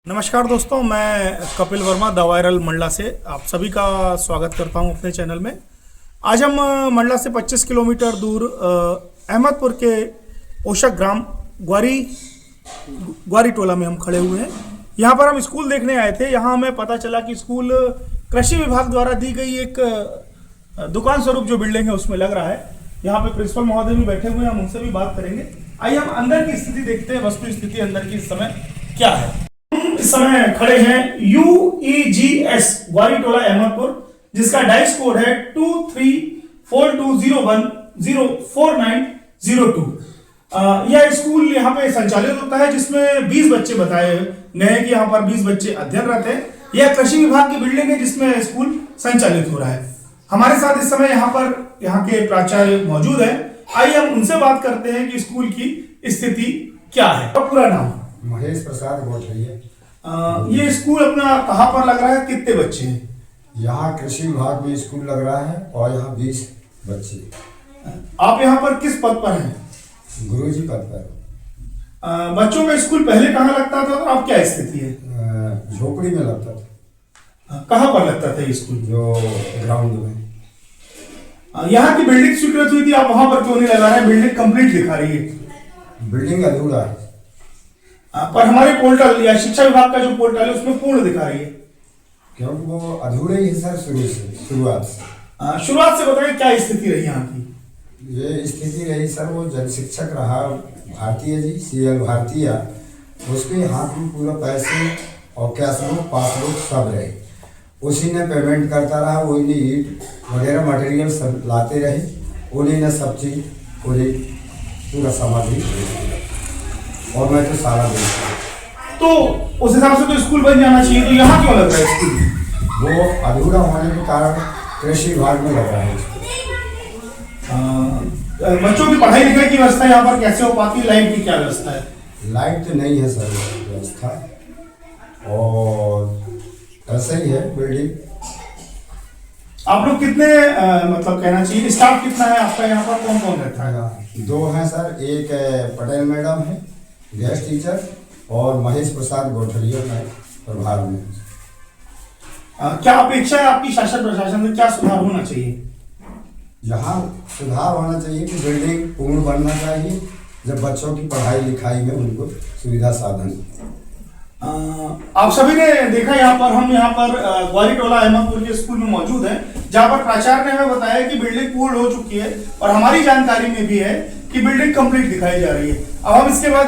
नमस्कार दोस्तों, मैं कपिल वर्मा द वायरल मंडला से आप सभी का स्वागत करता हूं अपने चैनल में। आज हम मंडला से 25 किलोमीटर दूर अहमदपुर के ओशक ग्राम ग्वारी टोला में हम खड़े हुए हैं। यहां पर हम स्कूल देखने आए थे। यहां हमें पता चला कि स्कूल कृषि विभाग द्वारा दी गई एक दुकान स्वरूप जो बिल्डिंग है उसमें लग रहा है। यहाँ पे प्रिंसिपल महोदय भी बैठे हुए हैं, हम उनसे भी बात करेंगे। आइए हम अंदर की स्थिति देखते हैं, वस्तु स्थिति अंदर की इस समय क्या है। इस समय खड़े हैं UEGS ग्वारी टोला अहमदपुर, जिसका डाइस कोड है 234201049002। यह स्कूल यहाँ पे संचालित होता है, जिसमें 20 बच्चे बताए गए हैं कि यहाँ पर 20 बच्चे अध्ययनरत हैं। यह कृषि विभाग की बिल्डिंग है जिसमें स्कूल संचालित हो रहा है। हमारे साथ इस समय यहाँ के प्राचार्य मौजूद है। आइए हम उनसे बात करते हैं कि स्कूल की स्थिति क्या है। और पूरा नाम? महेश प्रसाद गोठरिया। ये स्कूल अपना कहाँ पर लग रहा है, कितने बच्चे हैं? यहाँ कृषि विभाग में स्कूल लग रहा है और यहाँ 20 बच्चे। आप यहाँ पर किस पद पर हैं? गुरुजी पद पर। बच्चों का स्कूल पहले कहाँ लगता था और अब क्या स्थिति है? झोपड़ी में लगता था। कहाँ पर लगता था ये स्कूल? जो ग्राउंड में। यहाँ की बिल्डिंग स्वीकृत हुई थी, आप वहां पर क्यों नहीं लगा रहे हैं? बिल्डिंग कंप्लीट दिखा रही है। बिल्डिंग अधूरा है। पर हमारे पोर्टल या शिक्षा विभाग का जो पोर्टल है उसमें पूर्ण दिखा रही है। क्योंकि वो अधूरे ही है सर, शुरुआत से। शुरुआत से बताइए क्या स्थिति रही यहाँ की? ये स्थिति रही सर, वो जन शिक्षक रहा भारतीय जी, CL भारतीय, उसके हाथ में पूरा पैसे और कैश बुक पासबुक सब रहे। उसी ने पेमेंट करता रहा, वही ने ईट वगैरह मटेरियल सब लाते रहे, उन्हीं ने सब चीज पूरा सामग्री, और मैं तो सारा देखता। तो उस हिसाब से तो स्कूल बन जाना चाहिए, तो यहाँ क्यों लग रहा है स्कूल? वो अधूरा होने के कारण कृषि विभाग में लग रहा है। बच्चों की पढ़ाई लिखाई की व्यवस्था यहाँ पर कैसे हो पाती है? लाइट की क्या व्यवस्था है? लाइट तो नहीं है सर व्यवस्था, और ऐसा ही है बिल्डिंग। आप लोग कितने मतलब कहना चाहिए स्टाफ कितना है आपका यहाँ पर? कौन कौन रहता है? 2 हैं सर, एक पटेल मैडम है गेस्ट टीचर, और महेश प्रसाद गोठरिया में प्रभार में। क्या अपेक्षा है आपकी शासन प्रशासन से? क्या सुधार होना चाहिए? यहाँ सुधार होना चाहिए कि बिल्डिंग पूर्ण बनना चाहिए, जब बच्चों की पढ़ाई लिखाई में उनको सुविधा साधन। आप सभी ने देखा हम यहाँ पर ग्वारी टोला अहमदपुर के स्कूल में मौजूद हैं, जहाँ पर प्राचार्य ने हमें बताया कि बिल्डिंग पूर्ण हो चुकी है, और हमारी जानकारी में भी है कि बिल्डिंग कंप्लीट दिखाई जा रही है। अब हम इसके बाद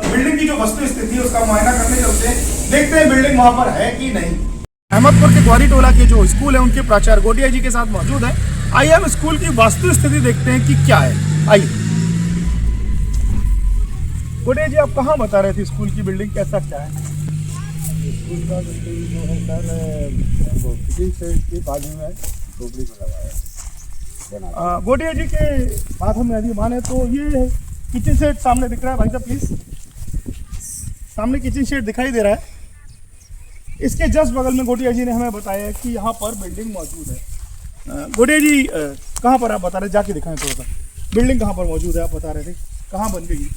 बिल्डिंग की जो वस्तु स्थिति है उसका मुआयना करने चलते हैं, देखते हैं बिल्डिंग वहां पर है कि नहीं। अहमदपुर के ग्वारी टोला के जो स्कूल है उनके प्राचार्य गोटिया जी के साथ मौजूद है। आइए हम स्कूल की वास्तु स्थिति देखते हैं कि क्या है। आइए गोटिया जी, आप कहाँ बता रहे थे स्कूल की बिल्डिंग कैसा क्या है? स्कूल का बिल्डिंग जो है सर, वो किचन सेट के बाजू में झोपड़ी में लगाया। गोटिया जी के बात हम यदि माने तो ये किचन सेट सामने दिख रहा है। भाई साहब प्लीज, सामने किचन सेट दिखाई दे रहा है। इसके जस्ट बगल में गोटिया जी ने हमें बताया कि यहाँ पर बिल्डिंग मौजूद है। गोटिया जी कहाँ पर आप बता रहे, जाके दिखाएं थोड़ा सा। बिल्डिंग कहाँ पर मौजूद है आप बता रहे थे, कहाँ बन गई?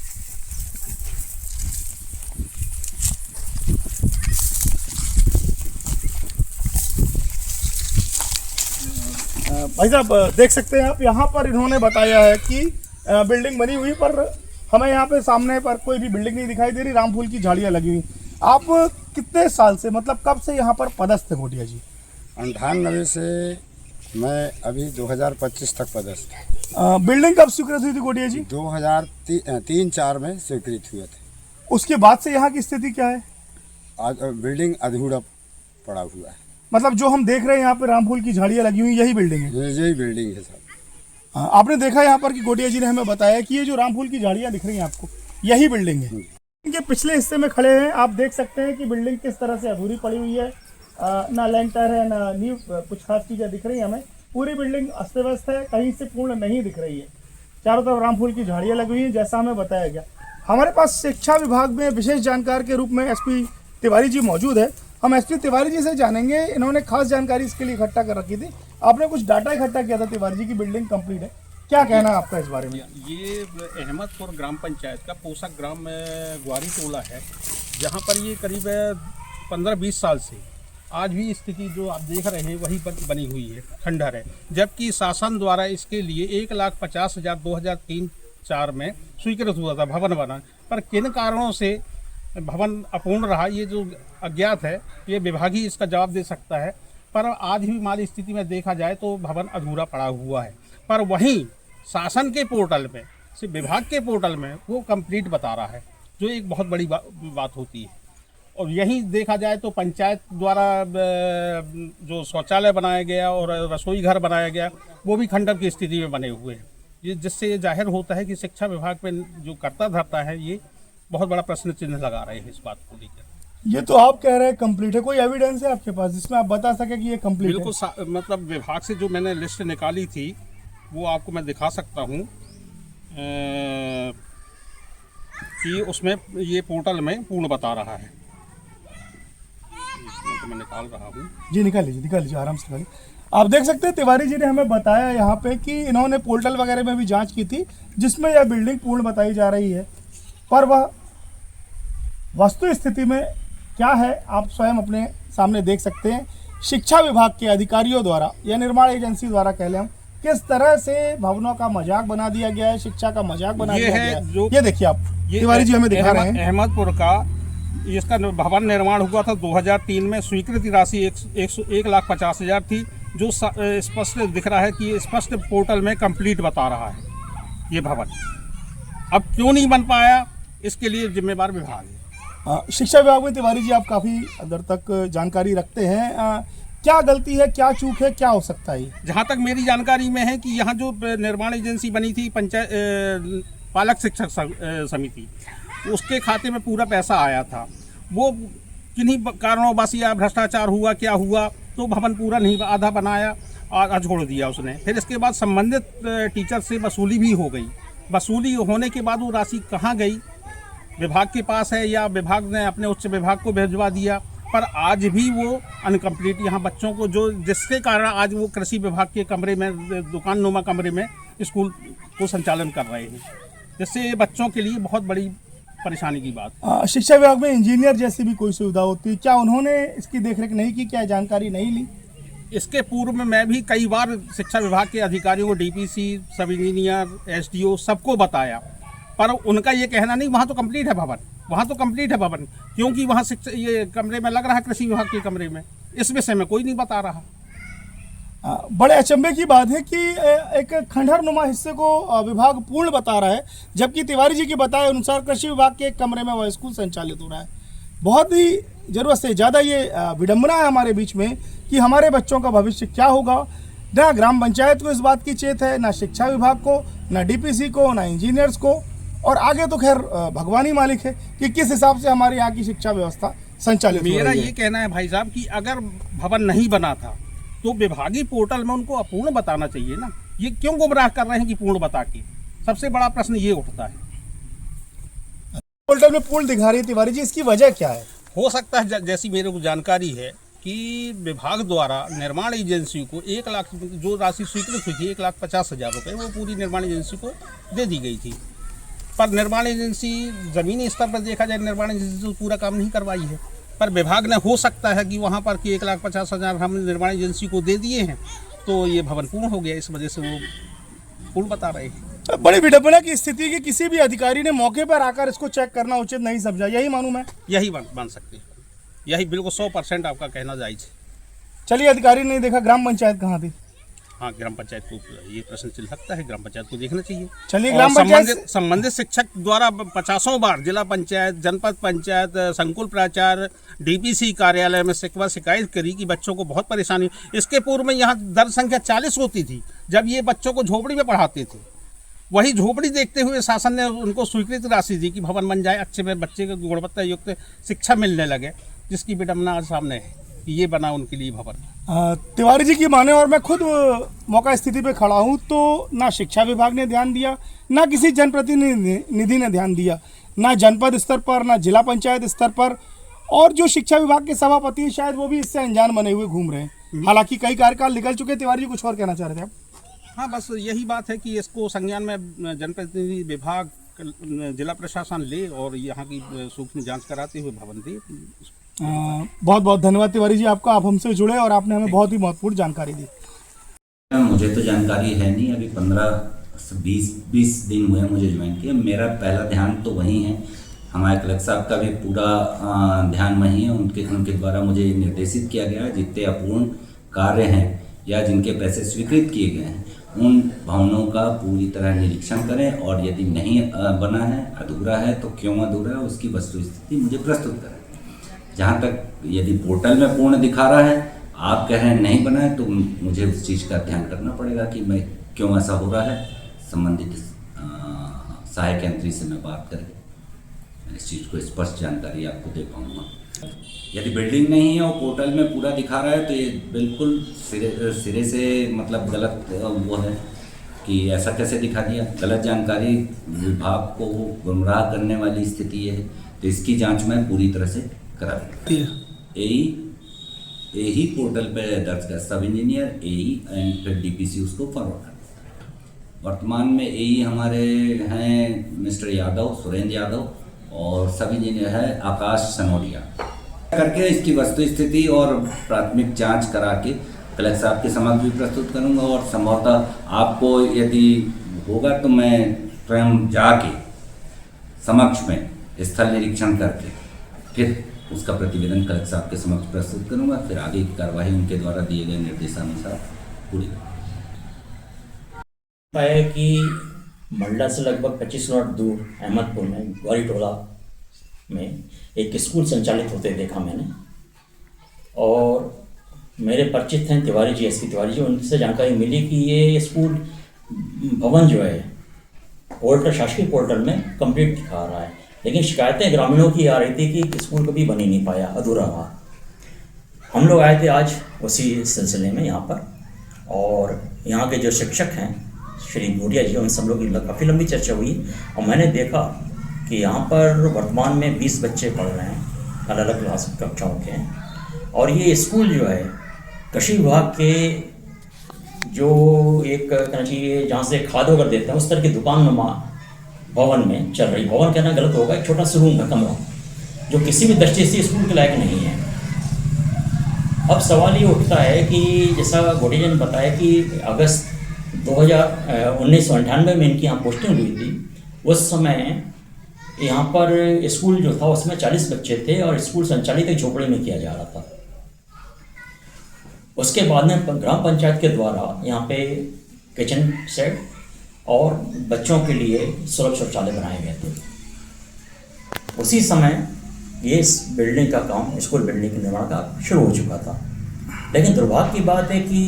भाई साहब देख सकते हैं आप, यहाँ पर इन्होंने बताया है कि बिल्डिंग बनी हुई, पर हमें यहाँ पे सामने पर कोई भी बिल्डिंग नहीं दिखाई दे रही। राम फूल की झाड़ियाँ लगी हुई। आप कितने साल से, मतलब कब से यहाँ पर पदस्थ है गोटिया जी? 98 से मैं अभी 2025 तक पदस्थ। बिल्डिंग कब स्वीकृत हुई थी गोटिया जी? 2003-4 में स्वीकृत हुए थे। उसके बाद से यहाँ की स्थिति क्या है? आज बिल्डिंग अधूरा पड़ा हुआ है। मतलब जो हम देख रहे हैं यहाँ पे राम फूल की झाड़ियाँ लगी हुई, यही बिल्डिंग है? यही बिल्डिंग है सर। आपने देखा यहाँ पर कि गोटिया जी ने हमें बताया कि ये जो राम फूल की झाड़ियाँ दिख रही हैं आपको, यही बिल्डिंग है। इनके पिछले हिस्से में खड़े हैं, आप देख सकते हैं कि बिल्डिंग किस तरह से अधूरी पड़ी हुई है। ना लेंटर है ना नींव, कुछ खास चीज़ें दिख रही हैं हमें। पूरी बिल्डिंग अस्त व्यस्त है, कहीं से पूर्ण नहीं दिख रही है। चारों तरफ राम फूल की झाड़ियाँ लगी हुई हैं, जैसा हमें बताया गया। हमारे पास शिक्षा विभाग में विशेष जानकार के रूप में SP तिवारी जी मौजूद है। हम SP तिवारी जी से जानेंगे, इन्होंने खास जानकारी इसके लिए इकट्ठा कर रखी थी। आपने कुछ डाटा इकट्ठा किया था तिवारी जी की बिल्डिंग कंप्लीट है, क्या कहना है आपका इस बारे में? ये अहमदपुर ग्राम पंचायत का पोषक ग्राम ग्वारी टोला है, जहाँ पर ये करीब 15-20 साल से आज भी स्थिति जो आप देख रहे हैं वही बनी हुई है, खंडहर है। जबकि शासन द्वारा इसके लिए 1,50,000 2003-4 में स्वीकृत हुआ था भवन बना, पर किन कारणों से भवन अपूर्ण रहा ये जो अज्ञात है, ये विभाग ही इसका जवाब दे सकता है। पर आज भी हमारी स्थिति में देखा जाए तो भवन अधूरा पड़ा हुआ है, पर वहीं शासन के पोर्टल में, सिर्फ विभाग के पोर्टल में वो कंप्लीट बता रहा है, जो एक बहुत बड़ी बात होती है। और यहीं देखा जाए तो पंचायत द्वारा जो शौचालय बनाया गया और रसोई घर बनाया गया वो भी खंडहर की स्थिति में बने हुए हैं, जिससे ये जाहिर होता है कि शिक्षा विभाग पे जो करता धरता है ये बहुत बड़ा प्रश्न चिन्ह लगा रहे हैं इस बात को लेकर। ये तो आप कह रहे हैं कंप्लीट है, कोई एविडेंस है आपके पास जिसमें आप बता सके कि ये कंप्लीट है? बिल्कुल, मतलब विभाग से जो मैंने लिस्ट निकाली थी वो आपको मैं दिखा सकता हूँ कि उसमें ये पोर्टल में पूर्ण बता रहा है। तो मैं निकाल रहा हूँ जी, निकाल लीजिए आराम से निकालिए। आप देख सकते हैं तिवारी जी ने हमें बताया यहाँ पे कि इन्होंने पोर्टल वगैरह में भी जांच की थी जिसमें यह बिल्डिंग पूर्ण बताई जा रही है, पर वह वस्तु स्थिति में क्या है आप स्वयं अपने सामने देख सकते हैं। शिक्षा विभाग के अधिकारियों द्वारा या निर्माण एजेंसी द्वारा कह लें हम, किस तरह से भवनों का मजाक बना दिया गया है, शिक्षा का मजाक बना दिया गया है। ये देखिए आप, तिवारी जी हमें दिखा रहे हैं अहमदपुर का इसका भवन निर्माण हुआ था 2003 में। स्वीकृति राशि 1,50,000 थी, जो स्पष्ट दिख रहा है कि स्पष्ट पोर्टल में कंप्लीट बता रहा है ये भवन। अब क्यों नहीं बन पाया, इसके लिए जिम्मेवार विभाग है। शिक्षा विभाग में तिवारी जी आप काफ़ी अंदर तक जानकारी रखते हैं, क्या गलती है, क्या चूक है, क्या हो सकता है? जहाँ तक मेरी जानकारी में है कि यहाँ जो निर्माण एजेंसी बनी थी पंचायत पालक शिक्षक समिति, उसके खाते में पूरा पैसा आया था। वो किन्हीं कारणों बस या भ्रष्टाचार हुआ, क्या हुआ, तो भवन पूरा नहीं, आधा बनाया, आधा छोड़ दिया उसने। फिर इसके बाद संबंधित टीचर से वसूली भी हो गई। वसूली होने के बाद वो राशि कहाँ गई, विभाग के पास है या विभाग ने अपने उच्च विभाग को भिजवा दिया, पर आज भी वो अनकम्प्लीट यहाँ बच्चों को, जो जिसके कारण आज वो कृषि विभाग के कमरे में, दुकान नुमा कमरे में स्कूल को संचालन कर रहे हैं, जिससे ये बच्चों के लिए बहुत बड़ी परेशानी की बात। शिक्षा विभाग में इंजीनियर जैसी भी कोई सुविधा होती है, क्या उन्होंने इसकी देखरेख नहीं की, क्या जानकारी नहीं ली? इसके पूर्व में मैं भी कई बार शिक्षा विभाग के अधिकारियों को, डीपीसी, सब इंजीनियर, एसडीओ सबको बताया, पर उनका ये कहना नहीं वहाँ तो कंप्लीट है भवन, वहाँ तो कंप्लीट है भवन, क्योंकि वहाँ शिक्षा ये कमरे में लग रहा है कृषि विभाग के कमरे में। इस विषय में कोई नहीं बता रहा। बड़े अचंभे की बात है कि एक खंडहर नुमा हिस्से को विभाग पूर्ण बता रहा है, जबकि तिवारी जी के बताए अनुसार कृषि विभाग के एक कमरे में वह स्कूल संचालित हो रहा है। बहुत ही जरूरत से ज़्यादा ये विडम्बना है हमारे बीच में कि हमारे बच्चों का भविष्य क्या होगा। ना ग्राम पंचायत को इस बात की चेत है, ना शिक्षा विभाग को, ना डीपीसी को, ना इंजीनियर्स को, और आगे तो खैर भगवान ही मालिक है कि किस हिसाब से हमारे यहाँ की शिक्षा व्यवस्था संचालित हो रही है। मेरा ये कहना है भाई साहब कि अगर भवन नहीं बना था तो विभागीय पोर्टल में उनको अपूर्ण बताना चाहिए ना। ये क्यों गुमराह कर रहे हैं कि पूर्ण बता के? सबसे बड़ा प्रश्न ये उठता है। पोर्टल में पूर्ण दिखा रही है तिवारी जी, इसकी वजह क्या है? हो सकता है जैसी मेरे को जानकारी है कि विभाग द्वारा निर्माण एजेंसी को 1 लाख जो राशि स्वीकृत हुई थी, 1,50,000 रुपये, वो पूरी निर्माण एजेंसी को दे दी गई थी। पर निर्माण एजेंसी ज़मीनी स्तर पर देखा जाए, निर्माण एजेंसी तो पूरा काम नहीं करवाई है। पर विभाग ने, हो सकता है कि वहाँ पर कि 1,50,000 हम निर्माण एजेंसी को दे दिए हैं, तो ये भवन पूर्ण हो गया, इस वजह से वो पूर्ण बता रहे हैं। बड़ी विडंबना की स्थिति कि किसी भी अधिकारी ने मौके पर आकर इसको चेक करना उचित नहीं समझा, यही मालूम है? यही बन सकते हैं, यही बिल्कुल 100% आपका कहना जायज़ है। चलिए, अधिकारी नहीं देखा, ग्राम पंचायत कहाँ थी? हाँ, ग्राम पंचायत को ये प्रश्न चिन्ह लगता है, ग्राम पंचायत को देखना चाहिए। चलिए, ग्राम पंचायत संबंधित शिक्षक द्वारा 50 बार जिला पंचायत, जनपद पंचायत, संकुल प्राचार्य, डीपीसी कार्यालय में शिकायत करी कि बच्चों को बहुत परेशानी। इसके पूर्व में यहाँ दर संख्या 40 होती थी, जब ये बच्चों को झोपड़ी में पढ़ाते थे। वही झोपड़ी देखते हुए शासन ने उनको स्वीकृति राशि दी कि भवन बन जाए, अच्छे में बच्चे को गुणवत्ता युक्त शिक्षा मिलने लगे, जिसकी विडंबना आज सामने है कि ये बना उनके लिए भवन। तिवारी जी की माने, और मैं खुद मौका स्थिति पे खड़ा हूँ, तो ना शिक्षा विभाग ने ध्यान दिया, ना किसी जनप्रतिनिधि ने ध्यान दिया, ना जनपद स्तर पर, ना जिला पंचायत स्तर पर, और जो शिक्षा विभाग के सभापति शायद वो भी इससे अनजान बने हुए घूम रहे हैं। हालांकि कई कार्यकाल निकल चुके। तिवारी जी कुछ और कहना चाह रहे थे आप? हाँ, बस यही बात है कि इसको संज्ञान में जनप्रतिनिधि विभाग, जिला प्रशासन ले और यहाँ की सूक्ष्म जांच कराते हुए भवन दे। बहुत बहुत धन्यवाद तिवारी जी आपका, आप हमसे जुड़े और आपने हमें बहुत ही महत्वपूर्ण जानकारी दी। मुझे तो जानकारी है नहीं, अभी 15-20 दिन हुए मुझे ज्वाइन किया। मेरा पहला ध्यान तो वहीं है, हमारे कलेक्टर साहब का भी पूरा ध्यान वहीं है। उनके द्वारा मुझे निर्देशित किया गया है जितने अपूर्ण कार्य हैं या जिनके पैसे स्वीकृत किए गए हैं उन भवनों का पूरी तरह निरीक्षण करें, और यदि नहीं बना है, अधूरा है तो क्यों अधूरा है उसकी वस्तुस्थिति मुझे प्रस्तुत करें। जहाँ तक यदि पोर्टल में पूर्ण दिखा रहा है, आप कह रहे हैं नहीं बना है, तो मुझे उस चीज़ का ध्यान करना पड़ेगा कि मैं क्यों ऐसा हो रहा है। संबंधित सहायक यंत्री से मैं बात करके इस चीज़ को स्पष्ट जानकारी आपको दे पाऊँगा। यदि बिल्डिंग नहीं है और पोर्टल में पूरा दिखा रहा है तो ये बिल्कुल सिरे से मतलब गलत वो है कि ऐसा कैसे दिखा दिया। गलत जानकारी विभाग को गुमराह करने वाली स्थिति है, तो इसकी जांच मैं पूरी तरह से करा दूँगा। एई पोर्टल पे दर्ज कर, सब इंजीनियर एई एंड फिर डीपीसी उसको फॉरवर्ड कर। वर्तमान में एई हमारे हैं मिस्टर यादव, सुरेंद्र यादव, और सब इंजीनियर है आकाश सनोडिया। करके इसकी वस्तुस्थिति और प्राथमिक जांच करा के कलेक्टर साहब के समक्ष भी प्रस्तुत करूंगा, और संभवतः आपको यदि होगा तो मैं स्वयं जाके समक्ष में स्थल निरीक्षण करके फिर उसका प्रतिवेदन कलेक्टर साहब के समक्ष प्रस्तुत करूंगा। फिर आगे की कार्रवाई उनके द्वारा दिए गए निर्देशानुसार पूरी है कि मंडला से लगभग 25 मिनट दूर अहमदपुर में ग्वारी टोला में एक स्कूल संचालित होते देखा मैंने, और मेरे परिचित हैं तिवारी जी, एसपी तिवारी जी, उनसे जानकारी मिली कि ये स्कूल भवन जो है पोर्टल, शासकीय पोर्टल में कंप्लीट दिखा रहा है, लेकिन शिकायतें ग्रामीणों की आ रही थी कि स्कूल कभी बन ही नहीं पाया, अधूरा रहा। हम लोग आए थे आज उसी सिलसिले में यहाँ पर, और यहाँ के जो शिक्षक हैं श्री भूटिया जी, उन सब लोग की काफ़ी लंबी चर्चा हुई, और मैंने देखा कि यहाँ पर वर्तमान में 20 बच्चे पढ़ रहे हैं, अलग अलग क्लास कक्षाओं के हैं। और ये स्कूल जो है कृषि विभाग के जो एक कहना चाहिए जहाँ से खाद वगैरह देते हैं उस तरह की दुकान नुमा भवन में चल रही। भवन कहना गलत होगा, एक छोटा सा रूम का कमरा जो किसी भी दृष्टि से स्कूल के लायक नहीं है। अब सवाल ये उठता है कि जैसा गोटिया ने बताया कि अगस्त 1998 में इनकी यहाँ पोस्टिंग हुई थी, उस समय यहाँ पर स्कूल जो था उसमें 40 बच्चे थे और स्कूल संचालित एक झोपड़ी में किया जा रहा था। उसके बाद में ग्राम पंचायत के द्वारा यहाँ पे किचन सेट और बच्चों के लिए सुलभ शौचालय बनाए गए थे। उसी समय ये इस बिल्डिंग का काम, स्कूल बिल्डिंग के निर्माण का शुरू हो चुका था, लेकिन दुर्भाग्य की बात है कि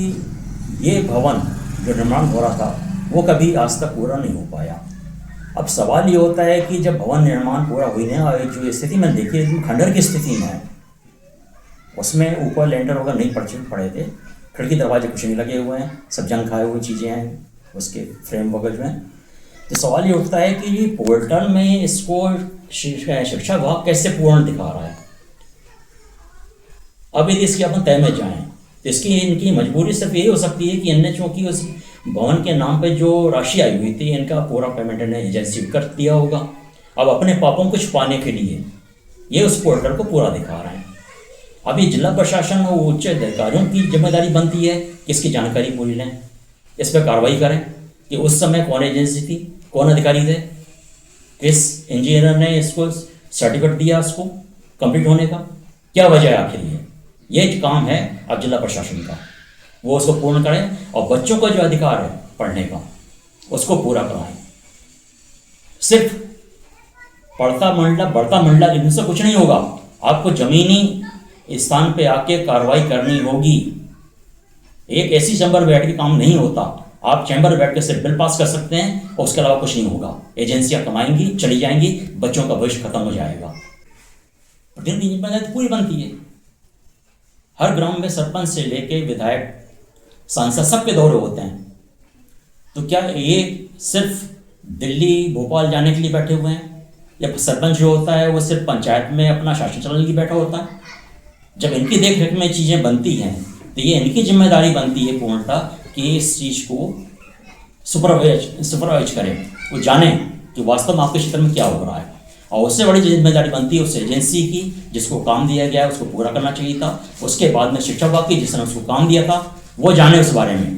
ये भवन जो निर्माण हो रहा था वो कभी आज तक पूरा नहीं हो पाया। अब सवाल ये होता है कि जब भवन निर्माण पूरा हुई नहीं, और जो स्थिति मैंने देखी है खंडर की स्थिति में है, उसमें ऊपर लेंटर वगैरह नहीं पड़े थे, खिड़की दरवाजे कुछ नहीं लगे हुए हैं, सब जंग खाए हुए चीज़ें हैं, उसके फ्रेम वगैरह जो हैं। तो सवाल ये उठता है कि ये पोर्टल में इसको शिक्षा विभाग कैसे पूर्ण दिखा रहा है। अब यदि इसकी अपन तय में जाएँ तो इसकी इनकी मजबूरी सिर्फ यही हो सकती है कि इनने चूँकि उस भवन के नाम पे जो राशि आई हुई थी इनका पूरा पेमेंट इन्हें एजेंसी कर दिया होगा। अब अपने पापों को छुपाने के लिए ये उस पोर्टल को पूरा दिखा रहे हैं। अब ये जिला प्रशासन और उच्च अधिकारियों की जिम्मेदारी बनती है कि इसकी जानकारी पूरी लें, इस पर कार्रवाई करें कि उस समय कौन एजेंसी थी, कौन अधिकारी थे, किस इंजीनियर ने इसको सर्टिफिकेट दिया उसको कंप्लीट होने का, क्या वजह है आखिर ये काम है अब जिला प्रशासन का, वो उसको पूर्ण करें और बच्चों का जो अधिकार है पढ़ने का उसको पूरा कराएं। सिर्फ बढ़ता मंडला लिखने से कुछ नहीं होगा, आपको ज़मीनी स्थान पे आके कार्रवाई करनी होगी। एक ऐसी चैम्बर बैठ के काम नहीं होता, आप चैम्बर बैठ के सिर्फ बिल पास कर सकते हैं और उसके अलावा कुछ नहीं होगा। एजेंसियां कमाएंगी, चली जाएंगी, बच्चों का भविष्य खत्म हो जाएगा। प्रतिनिधि जिम्मेदारी पूरी बनती है। हर ग्राम में सरपंच से लेके विधायक, सांसद सबके दौरे होते हैं, तो क्या ये सिर्फ दिल्ली भोपाल जाने के लिए बैठे हुए हैं, या सरपंच जो होता है वो सिर्फ पंचायत में अपना शासन चलाने के लिए बैठा होता है? जब इनकी देख रेख में चीज़ें बनती हैं तो ये इनकी जिम्मेदारी बनती है पूर्णतः कि इस चीज़ को सुपरवाइज करें, वो जाने कि वास्तव में आपके क्षेत्र में क्या हो रहा है। और उससे बड़ी जिम्मेदारी बनती है उस एजेंसी की जिसको काम दिया गया है उसको पूरा करना चाहिए था। उसके बाद में शिक्षा विभाग की जिसने उसको काम दिया था वो जाने उस बारे में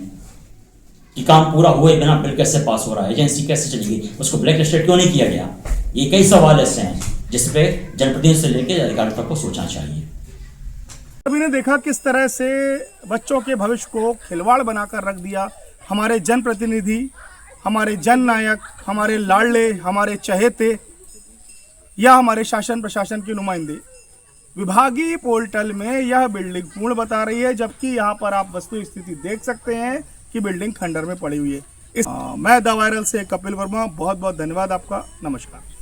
कि काम पूरा हुए बिना बिल कैसे पास हो रहा है, एजेंसी कैसे चलेगी, उसको ब्लैक लिस्टेड क्यों नहीं किया गया। ये कई सवाल ऐसे हैं जिस पे जनप्रतिनिधि से लेकर अधिकारी तक को सोचना चाहिए। अभी ने देखा किस तरह से बच्चों के भविष्य को खिलवाड़ बनाकर रख दिया हमारे जनप्रतिनिधि, हमारे जननायक, हमारे लाडले, हमारे चहेते या हमारे शासन प्रशासन के नुमाइंदे। विभागीय पोर्टल में यह बिल्डिंग पूर्ण बता रही है, जबकि यहाँ पर आप वस्तु स्थिति देख सकते हैं कि बिल्डिंग खंडर में पड़ी हुई है। मैं द वायरल से कपिल वर्मा, बहुत बहुत धन्यवाद आपका। नमस्कार।